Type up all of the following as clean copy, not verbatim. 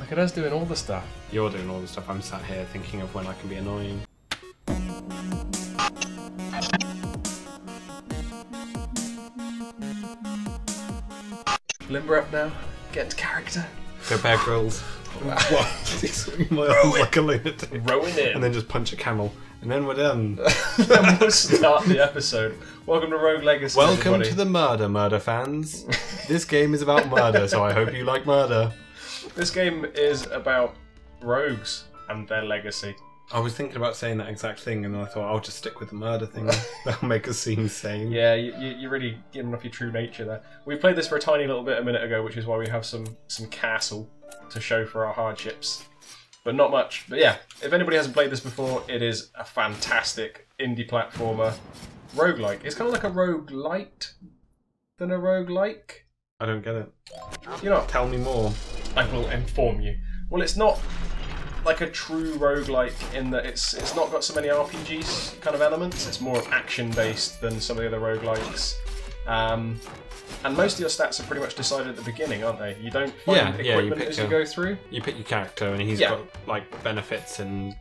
Look at us doing all the stuff. You're doing all the stuff. I'm sat here thinking of when I can be annoying. Limber up now. Get into character. Go Bear Grylls. Wow. Swing my arms like a lunatic. Rowing in. And then just punch a camel. And then we're done. Then we'll start the episode. Welcome to Rogue Legacy. Welcome everybody. to the murder fans. This game is about murder, so I hope you like murder. This game is about rogues and their legacy. I was thinking about saying that exact thing, and I thought I'll just stick with the murder thing. That'll make us seem sane. Yeah, you're really giving off your true nature there. We played this for a tiny little bit a minute ago, which is why we have some castle to show for our hardships. But not much. But yeah, if anybody hasn't played this before, it is a fantastic indie platformer. Roguelike. It's kind of like a roguelite than a roguelike. I don't get it. You know, Tell me more. I will inform you. Well, it's not like a true roguelike in that it's not got so many RPG kind of elements. It's more action-based than some of the other roguelikes. And most of your stats are pretty much decided at the beginning, aren't they? You don't find equipment as you go through. You pick your character, and he's got like benefits and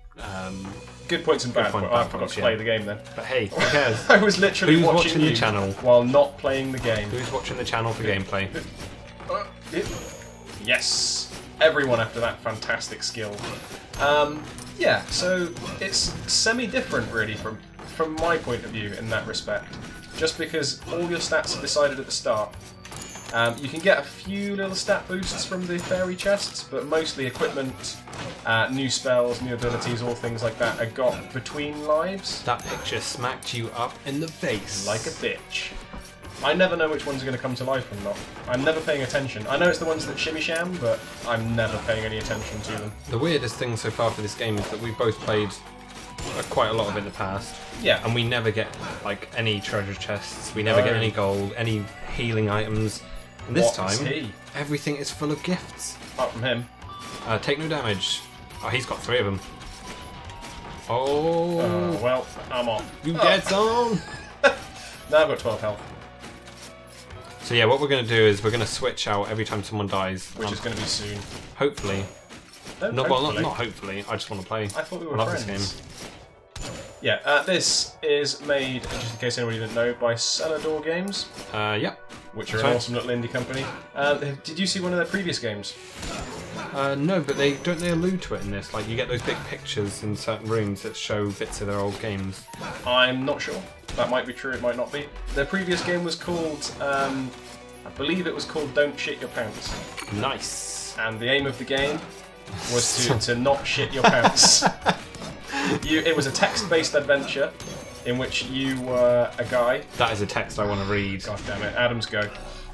good points and bad points. I forgot to play the game then. But hey, who cares? I was literally Who's watching the you channel while not playing the game. Who's watching the channel for gameplay? Yes, everyone after that fantastic skill. Yeah, so it's semi-different really from my point of view in that respect. Just because all your stats are decided at the start. You can get a few little stat boosts from the fairy chests, but mostly equipment, new spells, new abilities, all things like that are got between lives. That picture smacked you up in the face. Like a bitch. I never know which ones are going to come to life and not. I'm never paying attention. I know it's the ones that shimmy sham, but I'm never paying any attention to them. The weirdest thing so far for this game is that we've both played quite a lot of it in the past. Yeah. And we never get like any treasure chests, we never get any gold, any healing items. And this time, everything is full of gifts. Apart from him. Take no damage. Oh, he's got 3 of them. Oh. Well, I'm off. You dead son! Now I've got 12 health. So yeah, what we're going to do is we're going to switch out every time someone dies. Which is going to be soon. Hopefully. Not hopefully, I just want to play. I thought we were love friends. this game. Yeah, this is made, just in case anybody didn't know, by Celador Games. Yeah. Which are an awesome little indie company. Did you see one of their previous games? No, but they allude to it in this. Like you get those big pictures in certain rooms that show bits of their old games. I'm not sure. That might be true, it might not be. Their previous game was called, I believe it was called Don't Shit Your Pants. Nice. And the aim of the game was to not shit your pants. It was a text-based adventure in which you were a guy. That is a text I want to read. God damn it, Adam's go.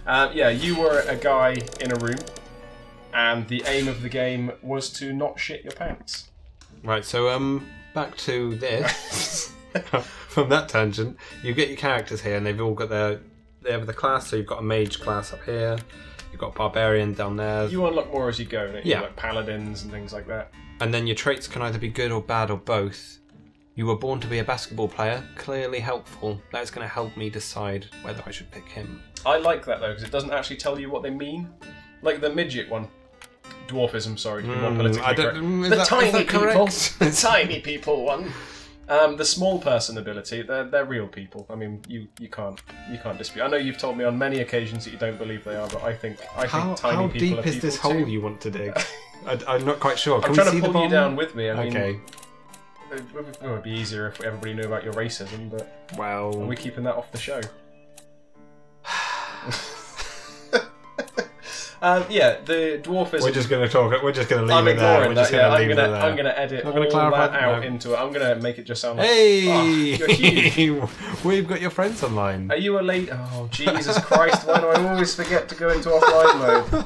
Yeah, you were a guy in a room, and the aim of the game was to not shit your pants. Right, so back to this. From that tangent, you get your characters here, and they've all got they have the class. So you've got a mage class up here, you've got a barbarian down there. You unlock more as you go, don't you? Yeah, like paladins and things like that. And then your traits can either be good or bad or both. You were born to be a basketball player, clearly helpful. That is going to help me decide whether I should pick him. I like that though, because it doesn't actually tell you what they mean. Like the midget one. Dwarfism, sorry, to be more politically correct. The tiny people. The tiny people one. The small person ability, they're real people. I mean, you can't dispute. I know you've told me on many occasions that you don't believe they are, but I think tiny people are people How deep is this hole you want to dig? I'm not quite sure. I'm trying to pull you down with me. I mean, okay. It would be easier if everybody knew about your racism, but well, are we keeping that off the show? Yeah, the dwarfism. We're just going to talk. We're just going to leave it there. I'm going to edit all that out into it. I'm going to make it just sound like. Hey, you're huge. We've got your friends online. Are you a late? Oh Jesus Christ! Why do I always forget to go into offline mode?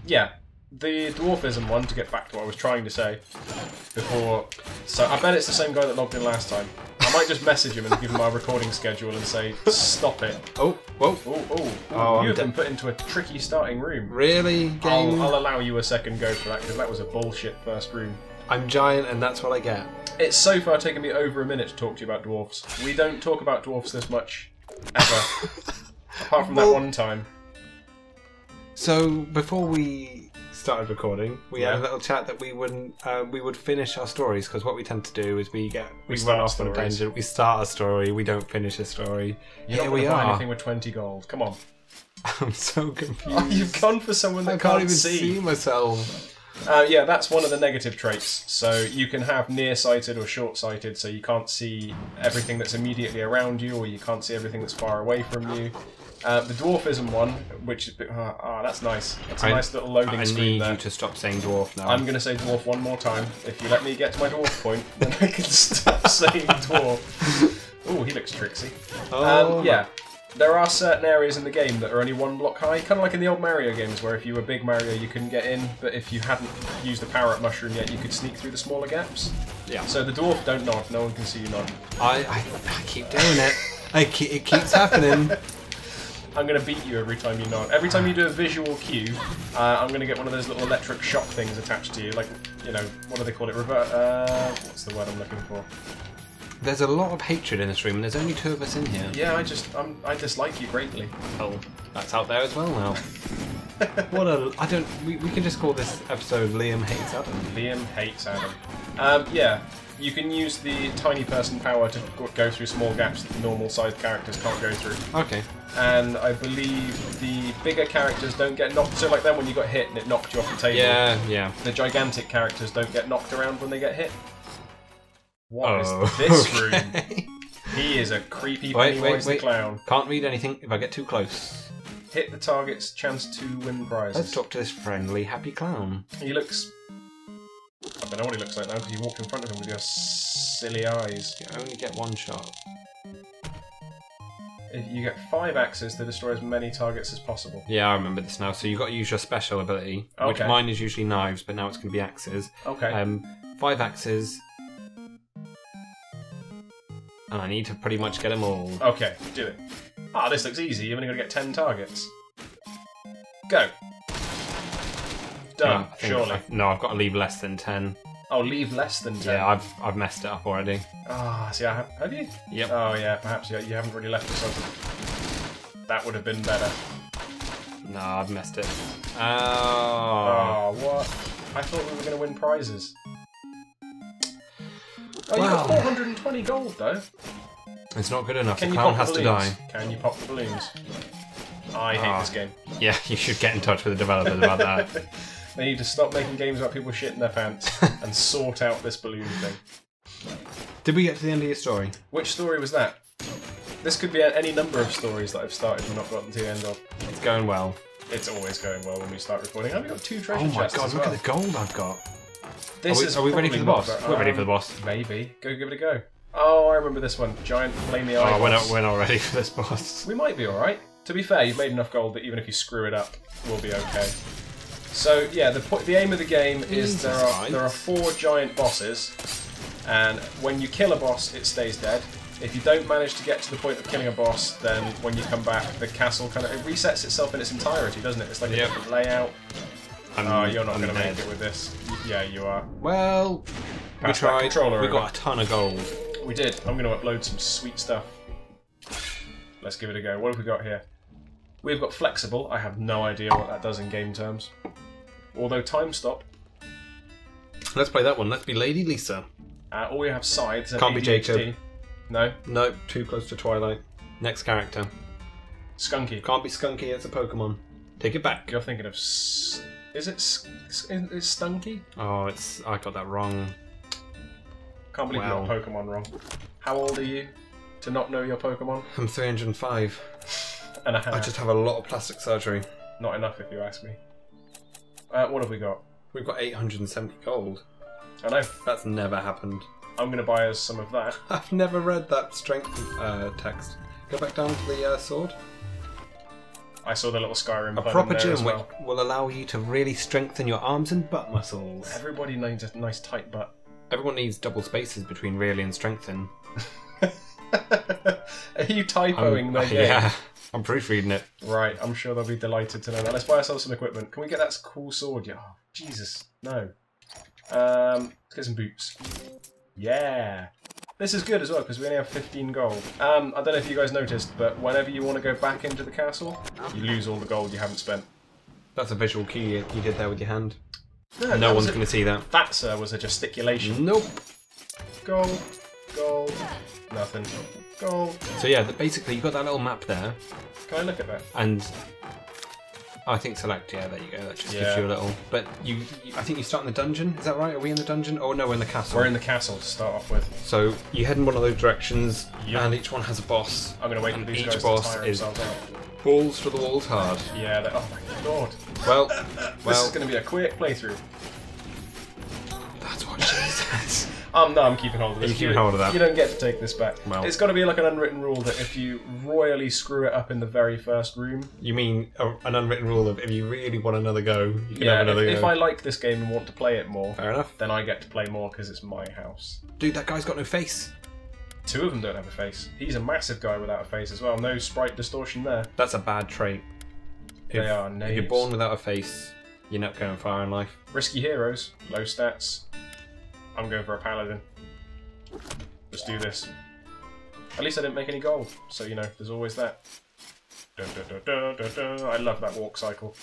Yeah. The dwarfism one, to get back to what I was trying to say before. So I bet it's the same guy that logged in last time. I might just message him and give him our recording schedule and say, stop it. Oh, whoa. Oh, you've been put into a tricky starting room. Really, game? I'll allow you a second go for that, because that was a bullshit first room. I'm giant and that's what I get. It's so far taken me over a minute to talk to you about dwarfs. We don't talk about dwarfs this much, ever. Apart from that one time. So before we started recording, we had a little chat that we would finish our stories, because what we tend to do is we run off on a tangent, we start a story, we don't finish a story. You're not going to buy anything with 20 gold. Come on. I'm so confused. Oh, you've gone for someone that I can't even see myself. Yeah, that's one of the negative traits. So you can have nearsighted or short-sighted, so you can't see everything that's immediately around you, or you can't see everything that's far away from you. The dwarfism one, which is that's nice. That's a nice little loading screen there. I need you to stop saying dwarf now. I'm going to say dwarf one more time. If you let me get to my dwarf point, then I can stop saying dwarf. Oh, he looks tricksy. Yeah. There are certain areas in the game that are only one block high, kind of like in the old Mario games, where if you were big Mario you couldn't get in, but if you hadn't used the power-up mushroom yet, you could sneak through the smaller gaps. Yeah. So the dwarf don't nod, no one can see you nod. I keep doing it. It keeps happening. I'm going to beat you every time you nod. Every time you do a visual cue, I'm going to get one of those little electric shock things attached to you, like, you know, what do they call it? What's the word I'm looking for? There's a lot of hatred in this room, and there's only 2 of us in here. Yeah, I dislike you greatly. Oh, that's out there as well now. We can just call this episode Liam Hates Adam. Liam Hates Adam. Yeah, you can use the tiny person power to go through small gaps that normal-sized characters can't go through. Okay. And I believe the bigger characters don't get knocked. So like then when you got hit and it knocked you off the table. Yeah. The gigantic characters don't get knocked around when they get hit. What is this room? He is a creepy Pennywise the Clown. Can't read anything if I get too close. Hit the target's chance to win prizes. Let's talk to this friendly, happy clown. He looks... I don't know what he looks like now, because you walked in front of him with your silly eyes. You only get 1 shot. You get 5 axes to destroy as many targets as possible. Yeah, I remember this now. So you've got to use your special ability, which mine is usually knives, but now it's going to be axes. Okay. 5 axes. And I need to pretty much get them all. Okay, do it. Ah, this looks easy. You've only got to get 10 targets. Go. Done, surely. I've got to leave less than 10. Oh, leave less than 10? Yeah, I've messed it up already. Ah, see, have you? Yep. Oh, yeah, perhaps you haven't really left yourself. That would have been better. No, I've messed it. Oh, what? I thought we were going to win prizes. Oh, you got 420 gold, though. It's not good enough. The clown has to die. Can you pop the balloons? I hate this game. Yeah, you should get in touch with the developers about that. They need to stop making games about people shitting their pants and sort out this balloon thing. Did we get to the end of your story? Which story was that? This could be any number of stories that I've started and not gotten to the end of. It's going well. It's always going well when we start recording. I've got 2 treasure chests. Oh my god, look at the gold I've got. Are we ready for the boss? We're ready for the boss. Maybe. Go give it a go. Oh, I remember this one. Giant flamey eye. Oh, we're not ready for this boss. We might be alright. To be fair, you've made enough gold that even if you screw it up, we'll be okay. So, yeah, the aim of the game is there are 4 giant bosses, and when you kill a boss, it stays dead. If you don't manage to get to the point of killing a boss, then when you come back, the castle it resets itself in its entirety, doesn't it? It's like a different layout. You're not going to make it with this. Yeah, you are. Well, we tried. We got a ton of gold. We did. I'm going to upload some sweet stuff. Let's give it a go. What have we got here? We've got flexible. I have no idea what that does in game terms. Although time stop. Let's play that one. Let's be Lady Lisa. Or we have sides. Can't be Jacob. No? No, too close to Twilight. Next character. Skunky. Can't be Skunky, it's a Pokemon. Take it back. You're thinking of... Is it Stunky? Oh, I got that wrong. Can't believe you got Pokemon wrong. How old are you to not know your Pokemon? I'm 305. And a half. I just have a lot of plastic surgery. Not enough, if you ask me. What have we got? We've got 870 gold. I know. That's never happened. I'm going to buy us some of that. I've never read that strength text. Go back down to the sword. I saw the little Skyrim. A proper gym which will allow you to really strengthen your arms and butt muscles. Everybody needs a nice tight butt. Everyone needs double spaces between really and strengthen. Are you typoing their game? Yeah, I'm proofreading it. Right, I'm sure they'll be delighted to know that. Let's buy ourselves some equipment. Can we get that cool sword? Yeah. Oh, Jesus, no. Let's get some boots. Yeah. This is good as well because we only have 15 gold. I don't know if you guys noticed, but whenever you want to go back into the castle, you lose all the gold you haven't spent. That's a visual cue you did there with your hand. No one's going to see that. That, sir, was a gesticulation. Nope. Goal. Goal. Nothing. Goal. So yeah, basically you've got that little map there. Can I look at that? And I think select, yeah, there you go. That just gives you a little. But I think you start in the dungeon. Is that right? Are we in the dungeon? Oh no, we're in the castle. We're in the castle to start off with. So you head in one of those directions, and each one has a boss. I'm going to wait for these each guys boss to tire is themselves out. balls to the walls hard. Yeah. Oh my god. Well, this is going to be a quick playthrough. That's what she says. No, I'm keeping hold of this. You're keeping hold of that. You don't get to take this back. Well, it's got to be like an unwritten rule that if you royally screw it up in the very first room... You mean an unwritten rule of if you really want another go, you can have another go? If I like this game and want to play it more, fair enough, then I get to play more because it's my house. Dude, that guy's got no face. Two of them don't have a face. He's a massive guy without a face as well. No sprite distortion there. That's a bad trait. They are knaves. If you're born without a face, you're not going far in life. Risky heroes, low stats. I'm going for a paladin. Let's do this. At least I didn't make any gold, so you know, there's always that. Dun, dun, dun, dun, dun, dun. I love that walk cycle.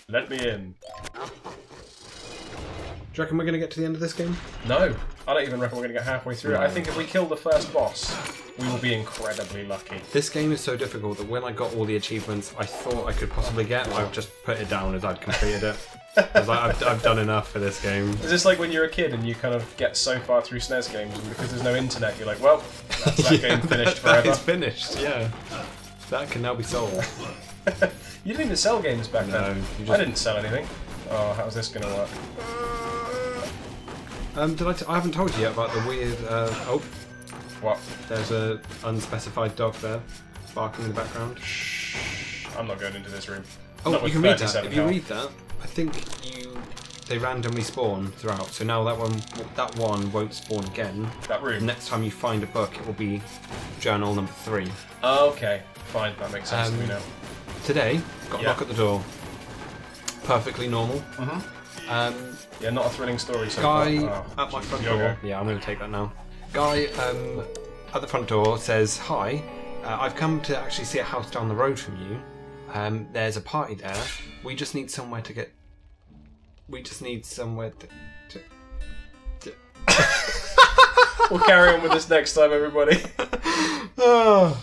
Let me in. Do you reckon we're going to get to the end of this game? No, I don't even reckon we're going to get halfway through it. I think if we kill the first boss, we will be incredibly lucky. This game is so difficult that when I got all the achievements I thought I could possibly get, I've just put it down as I'd completed it. I was like, I've done enough for this game. Is this like when you're a kid and you kind of get so far through SNES games and because there's no internet, you're like, well, that's that game finished forever. That is finished, yeah. That can now be sold. You didn't even sell games back then. I didn't sell anything. Oh, how's this going to work? I haven't told you yet about the weird... oh. What? There's a unspecified dog there, barking in the background. Shh. I'm not going into this room. Oh, you can read that. If you read that, I think they randomly spawn throughout. So now that one won't spawn again. That room? Next time you find a book, it will be journal number 3. Oh, okay. Fine, that makes sense to me now. Today, got a knock at the door. Perfectly normal. Yeah, not a thrilling story so guy far. at my front door. Yeah, I'm going to take that now. Guy at the front door says, "Hi, I've come to actually see a house down the road from you. There's a party there. We just need somewhere to get. We just need somewhere to... We'll carry on with this next time, everybody. I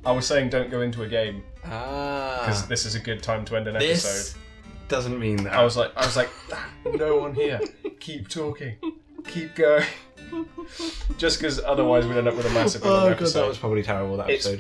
was saying don't go into a game because this is a good time to end an episode. Doesn't mean that. I was like, no one here. Keep talking. Keep going. Just because otherwise we'd end up with a massive episode. God, that was probably terrible, that episode.